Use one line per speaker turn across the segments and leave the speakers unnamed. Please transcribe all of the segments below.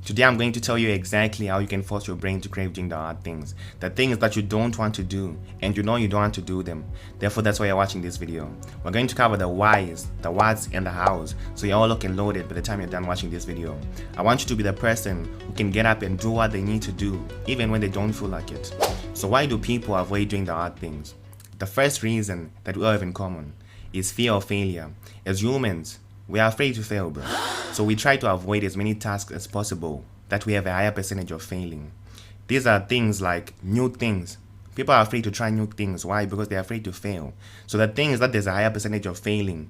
Today I'm going to tell you exactly how you can force your brain to crave doing the hard things. The things that you don't want to do and you know you don't want to do them. Therefore, that's why you're watching this video. We're going to cover the whys, the whats, and the hows, so you're all looking loaded by the time you're done watching this video. I want you to be the person who can get up and do what they need to do, even when they don't feel like it. So why do people avoid doing the hard things? The first reason that we all have in common is fear of failure. As humans, we are afraid to fail, bro. So we try to avoid as many tasks as possible that we have a higher percentage of failing. These are things like new things. People are afraid to try new things. Why? Because they're afraid to fail. So the things that there's a higher percentage of failing,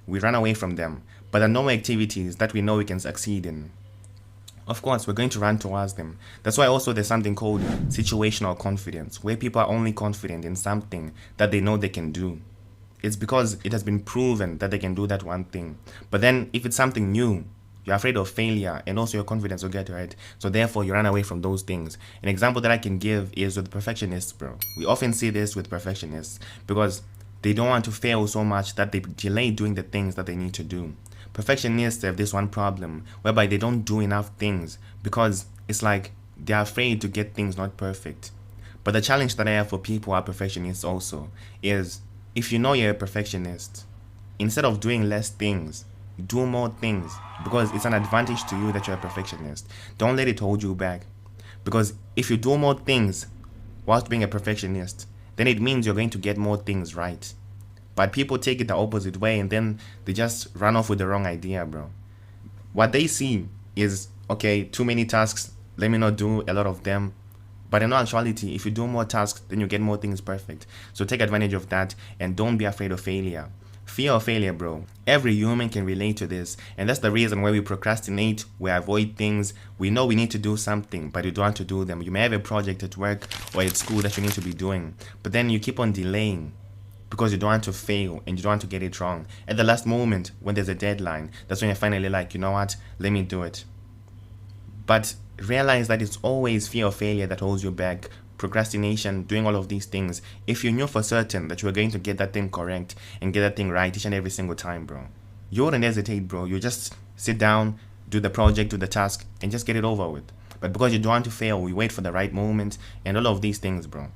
we run away from them. But the normal activities that we know we can succeed in, of course, we're going to run towards them. That's why also there's something called situational confidence, where people are only confident in something that they know they can do. It's because it has been proven that they can do that one thing. But then if it's something new, you're afraid of failure and also your confidence will get hurt. So therefore you run away from those things. An example that I can give is with perfectionists, bro. We often see this with perfectionists because they don't want to fail so much that they delay doing the things that they need to do. Perfectionists have this one problem whereby they don't do enough things because it's like they're afraid to get things not perfect. But the challenge that I have for people who are perfectionists also is, if you know you're a perfectionist, instead of doing less things, do more things, because it's an advantage to you that you're a perfectionist. Don't let it hold you back, because if you do more things whilst being a perfectionist, then it means you're going to get more things right. But people take it the opposite way and then they just run off with the wrong idea, bro. What they see is, okay, too many tasks, let me not do a lot of them. But in actuality, if you do more tasks, then you get more things perfect. So take advantage of that and don't be afraid of failure. Fear of failure, bro. Every human can relate to this. And that's the reason why we procrastinate, we avoid things. We know we need to do something, but you don't want to do them. You may have a project at work or at school that you need to be doing, but then you keep on delaying because you don't want to fail and you don't want to get it wrong. At the last moment, when there's a deadline, that's when you're finally like, you know what, let me do it. But realize that it's always fear of failure that holds you back. Procrastination, doing all of these things. If you knew for certain that you were going to get that thing correct and get that thing right each and every single time, bro, you wouldn't hesitate, bro. You just sit down, do the project, do the task, and just get it over with. But because you don't want to fail, you wait for the right moment and all of these things, bro.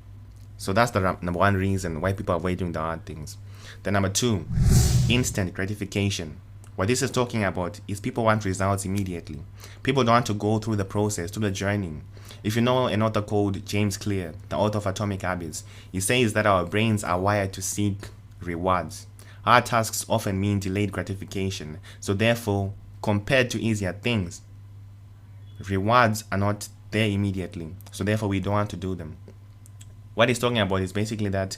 So that's the number one reason why people avoid doing the hard things. The number two, instant gratification. What this is talking about is people want results immediately. People don't want to go through the process, through the journey. If you know an author called James Clear, the author of Atomic Habits, he says that our brains are wired to seek rewards. Hard tasks often mean delayed gratification. So therefore, compared to easier things, rewards are not there immediately. So therefore, we don't want to do them. What he's talking about is basically that,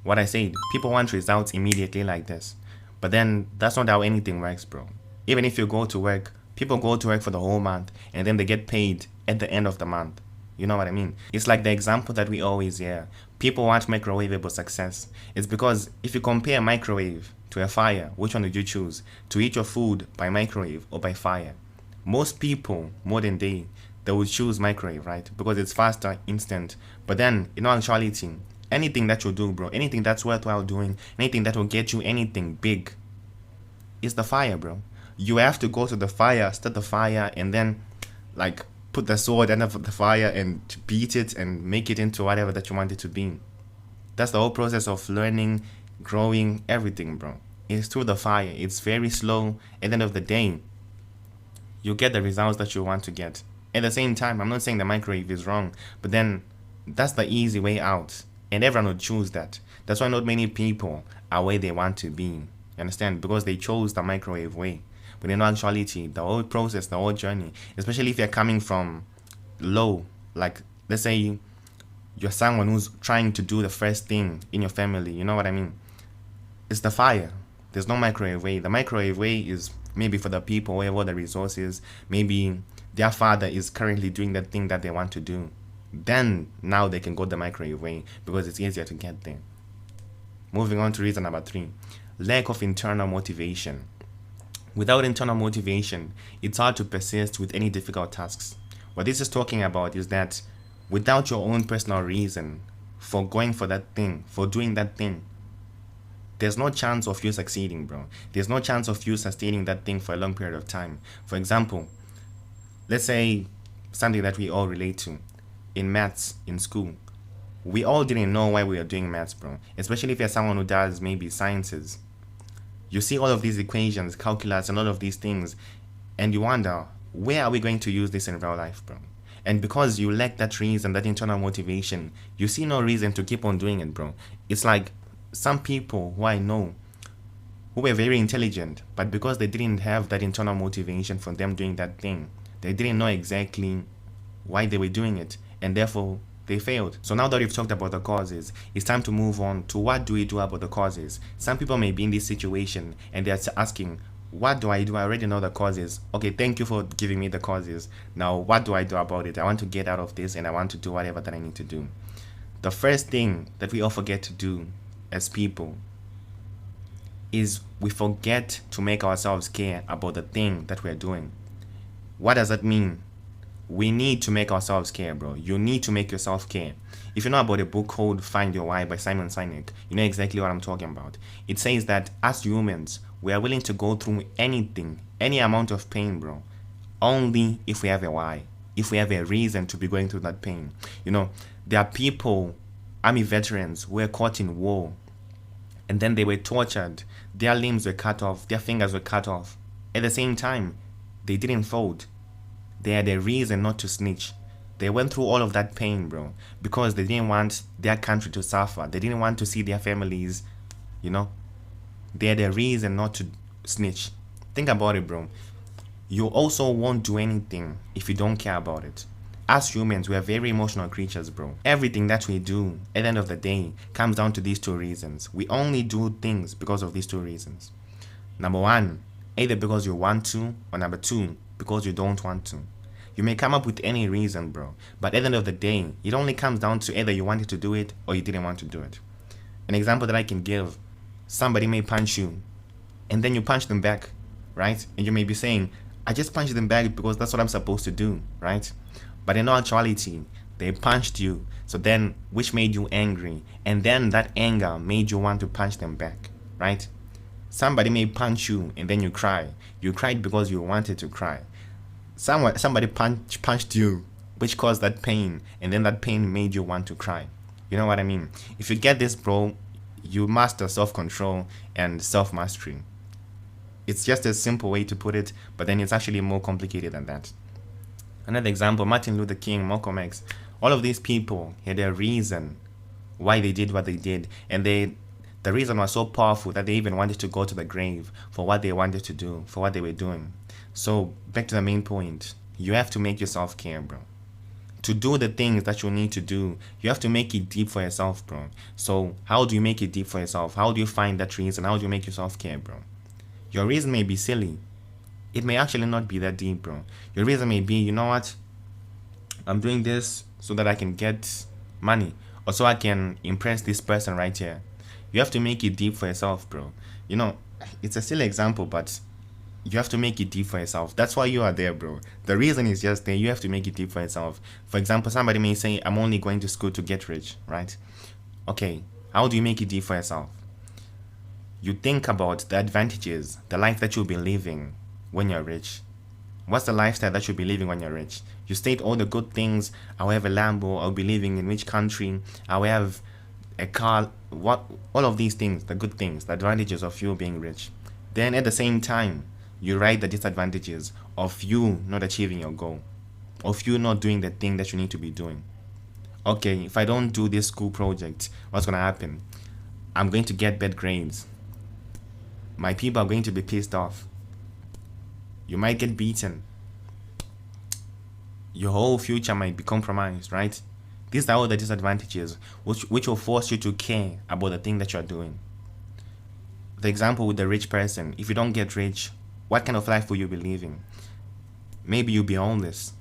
what I said, people want results immediately like this. But then that's not how anything works, bro. Even if you go to work, people go to work for the whole month and then they get paid at the end of the month. You know what I mean? It's like the example that we always hear. People want microwavable success. It's because if you compare a microwave to a fire, which one would you choose? To eat your food by microwave or by fire? Most people, modern day, they would choose microwave, right? Because it's faster, instant. But then, in actuality, anything that you do, bro, anything that's worthwhile doing, anything that will get you anything big, is the fire, bro. You have to go to the fire, start the fire, and then like put the sword under the fire and beat it and make it into whatever that you want it to be. That's the whole process of learning, growing, everything, bro. It's through the fire. It's very slow. At the end of the day, you get the results that you want to get. At the same time, I'm not saying the microwave is wrong, but then that's the easy way out. And everyone would choose that. That's why not many people are where they want to be. You understand? Because they chose the microwave way. But in actuality, the whole process, the whole journey, especially if you're coming from low, like let's say you're someone who's trying to do the first thing in your family, you know what I mean? It's the fire. There's no microwave way. The microwave way is maybe for the people who have all the resources. Maybe their father is currently doing the thing that they want to do. Then now they can go the microwave way because it's easier to get there. Moving on to reason number 3, lack of internal motivation. Without internal motivation, it's hard to persist with any difficult tasks. What this is talking about is that without your own personal reason for going for that thing, for doing that thing, there's no chance of you succeeding, bro. There's no chance of you sustaining that thing for a long period of time. For example, Let's say something that we all relate to. In maths, in school, we all didn't know why we were doing maths, bro. Especially if you're someone who does maybe sciences. You see all of these equations, calculus, and all of these things, and you wonder, where are we going to use this in real life, bro? And because you lack that reason, that internal motivation, you see no reason to keep on doing it, bro. It's like some people who I know who were very intelligent, but because they didn't have that internal motivation for them doing that thing, they didn't know exactly why they were doing it, and therefore they failed. So now that we've talked about the causes, it's time to move on to what do we do about the causes. Some people may be in this situation and they're asking, what do? I already know the causes. Okay, thank you for giving me the causes. Now what do I do about it? I want to get out of this and I want to do whatever that I need to do. The first thing that we all forget to do as people is we forget to make ourselves care about the thing that we're doing. What does that mean? We need to make ourselves care, bro. You need to make yourself care. If you know about a book called Find Your Why by Simon Sinek, you know exactly what I'm talking about. It says that as humans, we are willing to go through anything, any amount of pain, bro, only if we have a why, if we have a reason to be going through that pain. You know, there are people, army veterans, who were caught in war, and then they were tortured. Their limbs were cut off, their fingers were cut off. At the same time, they didn't fold. They had a reason not to snitch. They went through all of that pain, bro, because they didn't want their country to suffer. They didn't want to see their families, you know. They had a reason not to snitch. Think about it, bro. You also won't do anything if you don't care about it. As humans, we are very emotional creatures, bro. Everything that we do, at the end of the day, comes down to these two reasons. We only do things because of these two reasons. Number one, either because you want to, or number two, because you don't want to. You may come up with any reason, bro, but at the end of the day, it only comes down to either you wanted to do it or you didn't want to do it. An example that I can give, somebody may punch you, and then you punch them back, right? And you may be saying, I just punched them back because that's what I'm supposed to do, right? But in actuality, they punched you, so then, which made you angry, and then that anger made you want to punch them back, right? Somebody may punch you and then you cry. You cried because you wanted to cry. Somebody punched you, which caused that pain, and then that pain made you want to cry. You know what I mean? If you get this, bro, you master self-control and self-mastery. It's just a simple way to put it, but then it's actually more complicated than that. Another example, Martin Luther King, Malcolm X, all of these people had a reason why they did what they did, and the reason was so powerful that they even wanted to go to the grave for what they wanted to do, for what they were doing. So, back to the main point. You have to make yourself care, bro. To do the things that you need to do, you have to make it deep for yourself, bro. So, how do you make it deep for yourself? How do you find that reason? How do you make yourself care, bro? Your reason may be silly. It may actually not be that deep, bro. Your reason may be, you know what? I'm doing this so that I can get money, or so I can impress this person right here. You have to make it deep for yourself, bro. You know, it's a silly example, but you have to make it deep for yourself. That's why you are there, bro. The reason is just there. You have to make it deep for yourself. For example, somebody may say, I'm only going to school to get rich, right? Okay, how do you make it deep for yourself? You think about the advantages, the life that you'll be living when you're rich. What's the lifestyle that you'll be living when you're rich? You state all the good things. I'll have a Lambo. I'll be living in which country? I'll have a car. What? All of these things, the good things, the advantages of you being rich. Then at the same time, you write the disadvantages of you not achieving your goal, of you not doing the thing that you need to be doing. Okay, if I don't do this school project, what's going to happen? I'm going to get bad grades. My people are going to be pissed off. You might get beaten. Your whole future might be compromised, right? These are all the disadvantages which will force you to care about the thing that you're doing. The example with the rich person, if you don't get rich, what kind of life will you be living? Maybe you'll be homeless.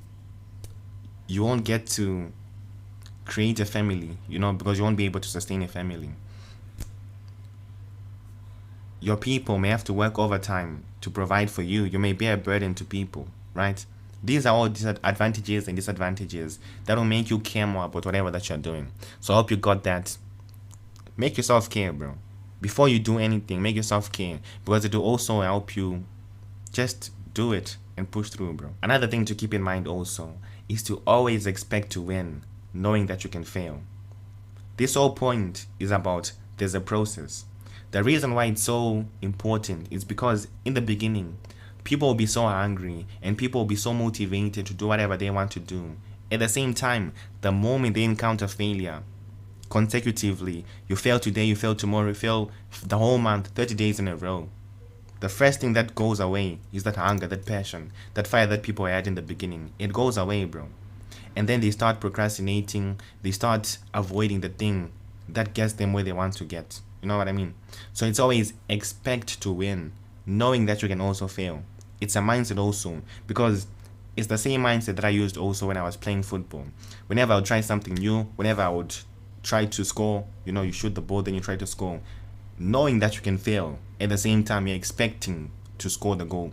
You won't get to create a family, you know, because you won't be able to sustain a family. Your people may have to work overtime to provide for you. You may be a burden to people, right? These are all advantages and disadvantages that will make you care more about whatever that you're doing. So I hope you got that. Make yourself care, bro. Before you do anything, make yourself care, because it will also help you just do it and push through, bro. Another thing to keep in mind also is to always expect to win, knowing that you can fail. This whole point is about there's a process. The reason why it's so important is because in the beginning, people will be so angry and people will be so motivated to do whatever they want to do. At the same time, the moment they encounter failure, consecutively, you fail today, you fail tomorrow, you fail the whole month, 30 days in a row. The first thing that goes away is that hunger, that passion, that fire that people had in the beginning. It goes away, bro. And then they start procrastinating, they start avoiding the thing that gets them where they want to get. You know what I mean? So it's always expect to win, knowing that you can also fail. It's a mindset also, because it's the same mindset that I used also when I was playing football. Whenever I would try something new, whenever I would try to score, you shoot the ball, then you try to score, knowing that you can fail, at the same time you're expecting to score the goal.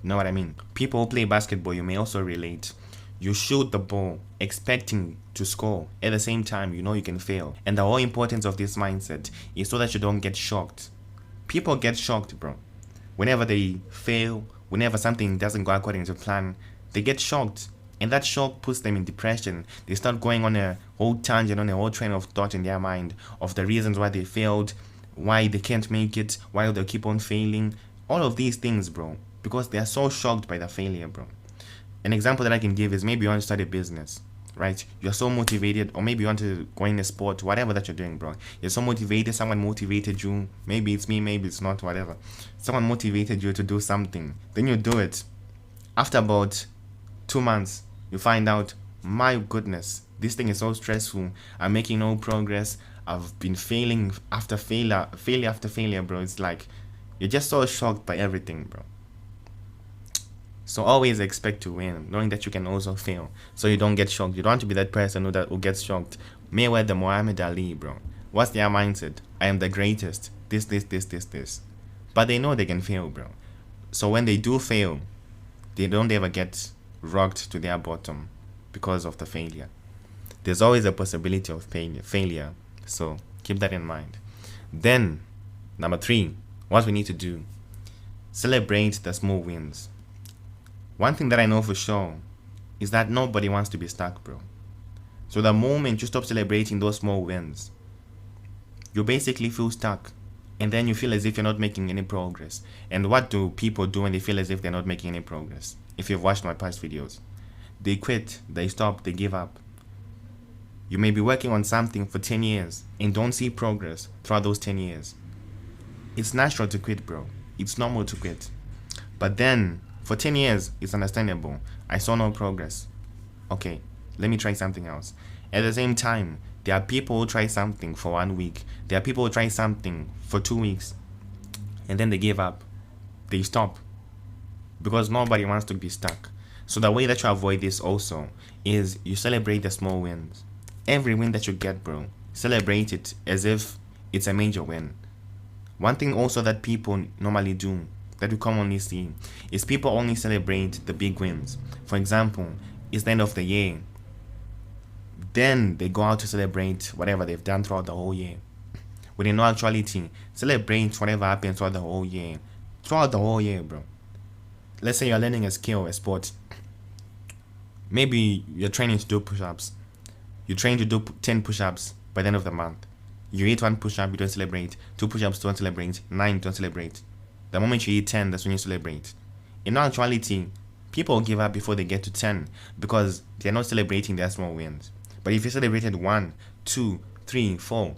You know what I mean? People who play basketball, you may also relate. You shoot the ball expecting to score. At the same time, you can fail. And the whole importance of this mindset is so that you don't get shocked. People get shocked, bro. Whenever they fail, whenever something doesn't go according to plan, they get shocked. And that shock puts them in depression. They start going on a whole tangent, on a whole train of thought in their mind of the reasons why they failed, why they can't make it, why they keep on failing. All of these things, bro. Because they are so shocked by the failure, bro. An example that I can give is maybe you want to start a business, right? You're so motivated, or maybe you want to go in a sport, whatever that you're doing, bro. You're so motivated, someone motivated you. Maybe it's me, maybe it's not, whatever. Someone motivated you to do something. Then you do it. After about 2 months, you find out, my goodness, this thing is so stressful. I'm making no progress. I've been failing after failure after failure, bro. It's like you're just so shocked by everything, bro. So always expect to win, knowing that you can also fail, so you don't get shocked. You don't want to be that person who gets shocked. Mayweather, Muhammad Ali, bro. What's their mindset? I am the greatest. This. But they know they can fail, bro. So when they do fail, they don't ever get rocked to their bottom because of the failure. There's always a possibility of failure. So keep that in mind. Then, number 3, what we need to do, celebrate the small wins. One thing that I know for sure is that nobody wants to be stuck, bro. So the moment you stop celebrating those small wins, you basically feel stuck. And then you feel as if you're not making any progress. And what do people do when they feel as if they're not making any progress? If you've watched my past videos, they quit, they stop, they give up. You may be working on something for 10 years and don't see progress throughout those 10 years. It's natural to quit, bro. It's normal to quit. But then, for 10 years, it's understandable. I saw no progress. Okay, let me try something else. At the same time, there are people who try something for 1 week. There are people who try something for 2 weeks. And then they give up. They stop. Because nobody wants to be stuck. So the way that you avoid this also is you celebrate the small wins. Every win that you get, bro, celebrate it as if it's a major win. One thing also that people normally do, that we commonly see, is people only celebrate the big wins. For example, it's the end of the year. Then they go out to celebrate whatever they've done throughout the whole year. When in actuality, celebrate whatever happens throughout the whole year. Throughout the whole year, bro. Let's say you're learning a skill, a sport. Maybe you're training to do push-ups. You train to do 10 push-ups by the end of the month. You eat 1 push-up, you don't celebrate. 2 push-ups, don't celebrate. 9, don't celebrate. The moment you eat 10, that's when you celebrate. In actuality, people give up before they get to 10 because they're not celebrating their small wins. But if you celebrated 1, 2, 3, 4,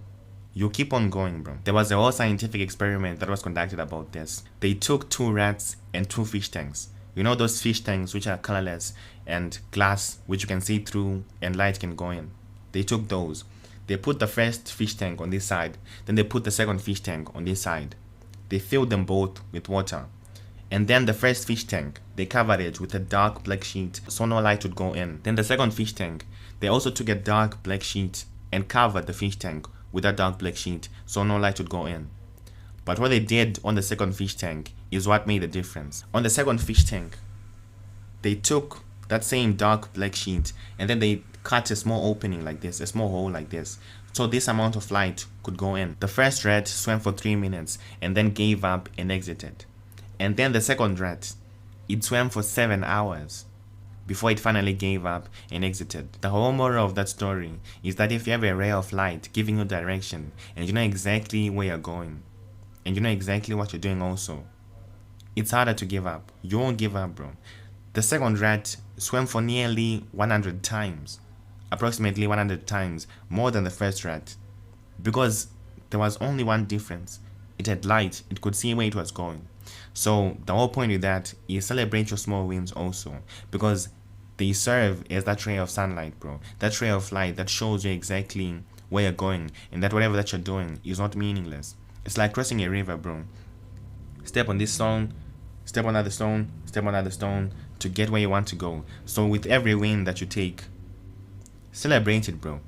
you keep on going, bro. There was a whole scientific experiment that was conducted about this. They took 2 rats and 2 fish tanks. You know those fish tanks which are colorless and glass which you can see through and light can go in. They took those. They put the first fish tank on this side. Then they put the second fish tank on this side. They filled them both with water. And then the first fish tank, they covered it with a dark black sheet so no light would go in. Then the second fish tank, they also took a dark black sheet and covered the fish tank with a dark black sheet so no light would go in. But what they did on the second fish tank is what made the difference. On the second fish tank, they took that same dark black sheet and then they cut a small opening like this, a small hole like this, so this amount of light could go in. The first rat swam for 3 minutes and then gave up and exited. And then the second rat It swam for 7 hours before it finally gave up and exited. The whole moral of that story is that if you have a ray of light giving you direction and you know exactly where you're going and you know exactly what you're doing also, it's harder to give up. You won't give up, bro. The second rat swam for nearly 100 times, approximately 100 times more than the first rat, because there was only one difference. It had light, it could see where it was going. So the whole point with that is celebrate your small wins also, because they serve as that ray of sunlight, bro. That ray of light that shows you exactly where you're going, and that whatever that you're doing is not meaningless. It's like crossing a river, bro. Step on this stone, step on another stone, step on another stone to get where you want to go. So with every win that you take, celebrate it, bro,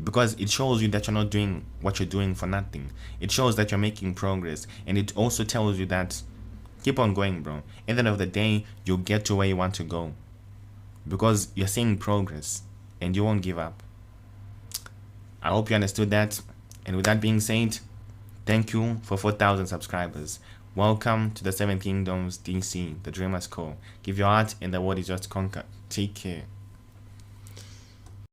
because it shows you that you're not doing what you're doing for nothing. It shows that you're making progress, and it also tells you that keep on going, bro. At the end of the day, you'll get to where you want to go because you're seeing progress and you won't give up. I hope you understood that. And with that being said, thank you for 4,000 subscribers. Welcome to the Seven Kingdoms DC, the Dreamers Call. Give your heart and the world is yours to conquer. Take care.